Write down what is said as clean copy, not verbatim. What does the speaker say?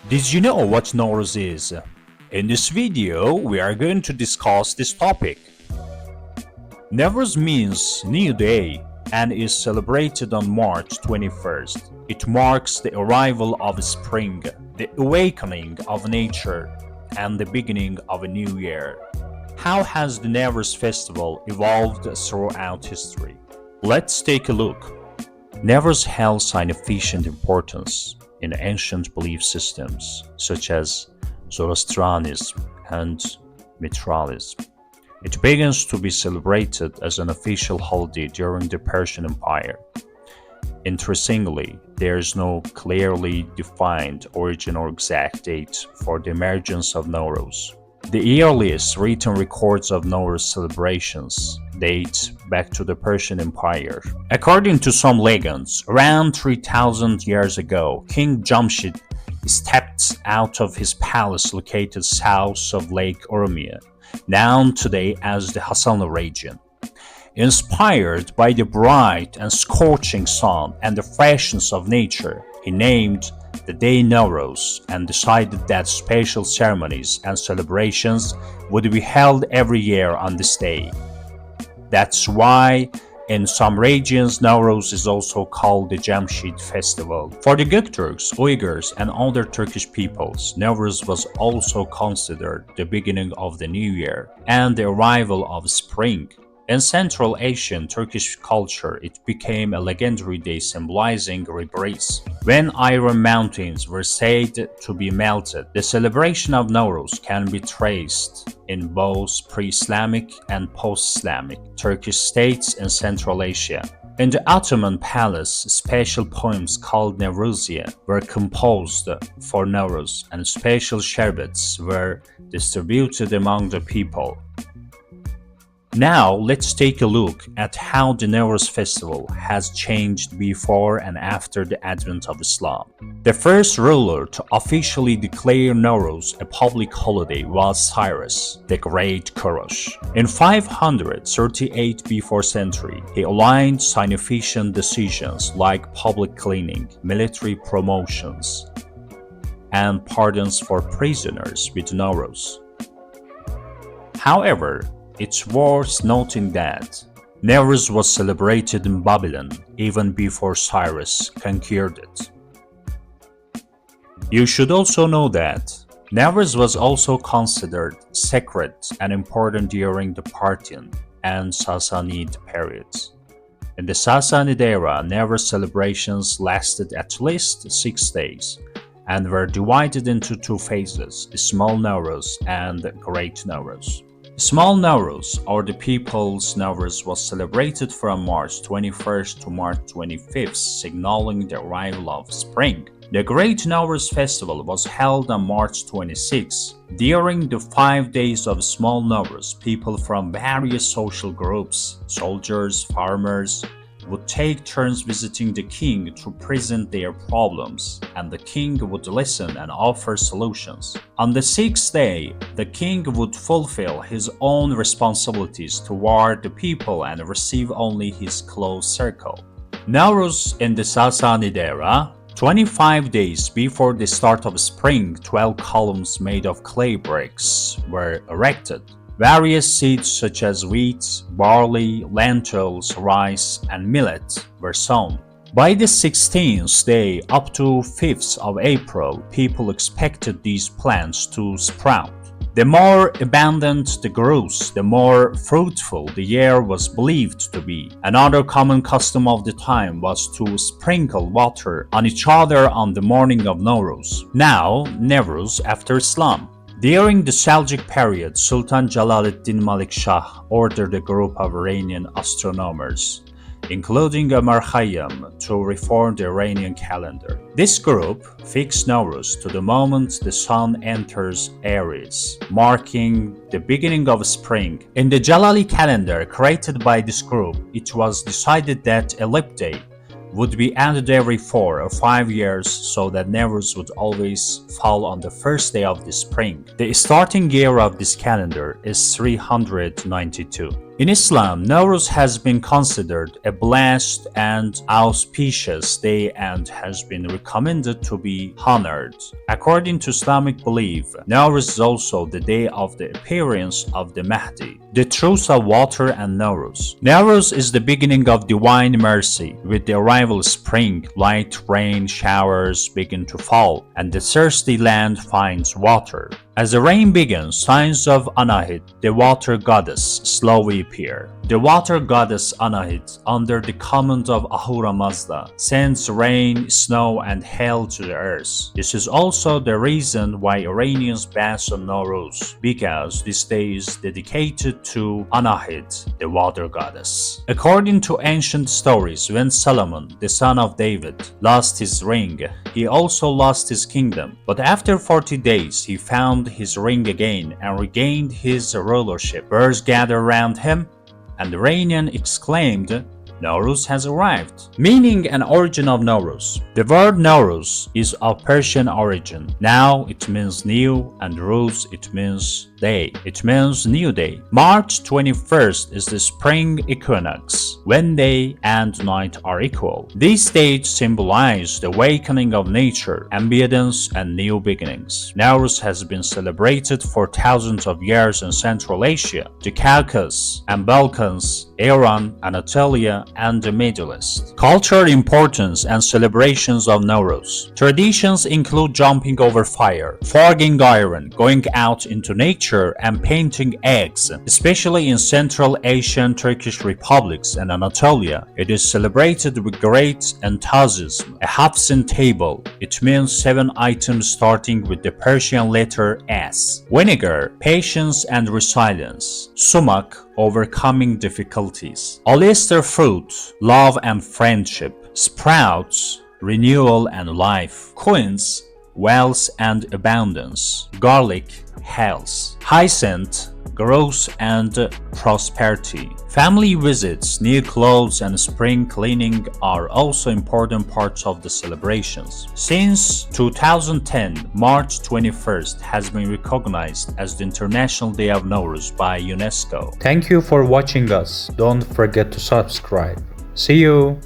Did you know what Newruz is? In this video, we are going to discuss this topic. Newruz means New Day and is celebrated on March 21st. It marks the arrival of spring, the awakening of nature, and the beginning of a new year. How has the Newruz festival evolved throughout history? Let's take a look. Newruz held significant importance in ancient belief systems such as Zoroastrianism and Mithraism. It begins to be celebrated as an official holiday during the Persian Empire. Interestingly, there is no clearly defined origin or exact date for the emergence of Nowruz. The earliest written records of Nowruz celebrations date back to the Persian Empire. According to some legends, around 3000 years ago, King Jamshid stepped out of his palace located south of Lake Urmia, known today as the Hassana region. Inspired by the bright and scorching sun and the freshness of nature, he named the day Newruz and decided that special ceremonies and celebrations would be held every year on this day. That's why in some regions Newruz is also called the Jamshid festival. For the Göktürks, Uyghurs and other Turkish peoples, Newruz was also considered the beginning of the new year and the arrival of spring. In Central Asian Turkish culture, it became a legendary day symbolizing rebirth. When iron mountains were said to be melted, the celebration of Nowruz can be traced in both pre-Islamic and post-Islamic Turkish states in Central Asia. In the Ottoman palace, special poems called Newruzia were composed for Nowruz, and special sherbets were distributed among the people. Now let's take a look at how the Newruz festival has changed before and after the advent of Islam. The first ruler to officially declare Newruz a public holiday was Cyrus, the Great Korosh. In 538 before century, he aligned significant decisions like public cleaning, military promotions, and pardons for prisoners with Newruz. However, it's worth noting that Newruz was celebrated in Babylon even before Cyrus conquered it. You should also know that Newruz was also considered sacred and important during the Parthian and Sassanid periods. In the Sassanid era, Newruz celebrations lasted at least 6 days and were divided into 2 phases, the Small Newruz and the Great Newruz. Small Newruz, or the People's Newruz, was celebrated from March 21st to March 25th, signaling the arrival of spring. The Great Newruz festival was held on March 26th. During the 5 days of Small Newruz, people from various social groups, soldiers, farmers, would take turns visiting the king to present their problems, and the king would listen and offer solutions. On the 6th day, the king would fulfill his own responsibilities toward the people and receive only his close circle. Newruz in the Sassanid era, 25 days before the start of spring, 12 columns made of clay bricks were erected. Various seeds such as wheat, barley, lentils, rice, and millet were sown. By the 16th day up to 5th of April, people expected these plants to sprout. The more abundant the growth, the more fruitful the year was believed to be. Another common custom of the time was to sprinkle water on each other on the morning of Nowruz. Now, Newruz after Islam. During the Seljuk period, Sultan Jalaluddin Malik Shah ordered a group of Iranian astronomers, including Ömer Khayyam, to reform the Iranian calendar. This group fixed Nowruz to the moment the sun enters Aries, marking the beginning of spring. In the Jalali calendar created by this group, it was decided that a leap day would be added every 4 or 5 years so that Newruz would always fall on the first day of the spring. The starting year of this calendar is 392. In Islam, Nowruz has been considered a blessed and auspicious day and has been recommended to be honored. According to Islamic belief, Nowruz is also the day of the appearance of the Mahdi, the truth of water and Nowruz. Nowruz is the beginning of divine mercy. With the arrival of spring, light rain showers begin to fall, and the thirsty land finds water. As the rain begins, signs of Anahit, the water goddess, slowly appear. The water goddess Anahit, under the command of Ahura Mazda, sends rain, snow, and hail to the earth. This is also the reason why Iranians bath on Nowruz, because this day is dedicated to Anahit, the water goddess. According to ancient stories, when Solomon, the son of David, lost his ring, he also lost his kingdom. But after 40 days, he found his ring again and regained his rulership. Birds gathered around him, and the Iranian exclaimed, Nowruz has arrived, meaning an origin of Nowruz. The word Nowruz is of Persian origin. Now it means new, and Ruz it means day. It means new day. March 21st is the spring equinox, when day and night are equal. These dates symbolize the awakening of nature, ambience, and new beginnings. Nowruz has been celebrated for thousands of years in Central Asia, the Caucasus and Balkans, Iran, Anatolia, and the Middle East. Cultural importance and celebrations of Nowruz. Traditions include jumping over fire, forging iron, going out into nature, and painting eggs. Especially in Central Asian Turkish republics and Anatolia, it is celebrated with great enthusiasm. A Hafsin table. It means 7 items starting with the Persian letter S. Vinegar, patience and resilience. Sumak, overcoming difficulties. Oyster fruit, love and friendship. Sprouts, renewal and life. Quince, wealth and abundance. Garlic, health. Hyacinth, growth and prosperity. Family visits, new clothes, and spring cleaning are also important parts of the celebrations. Since 2010, March 21st has been recognized as the International Day of Nowruz by UNESCO. Thank you for watching us. Don't forget to subscribe. See you!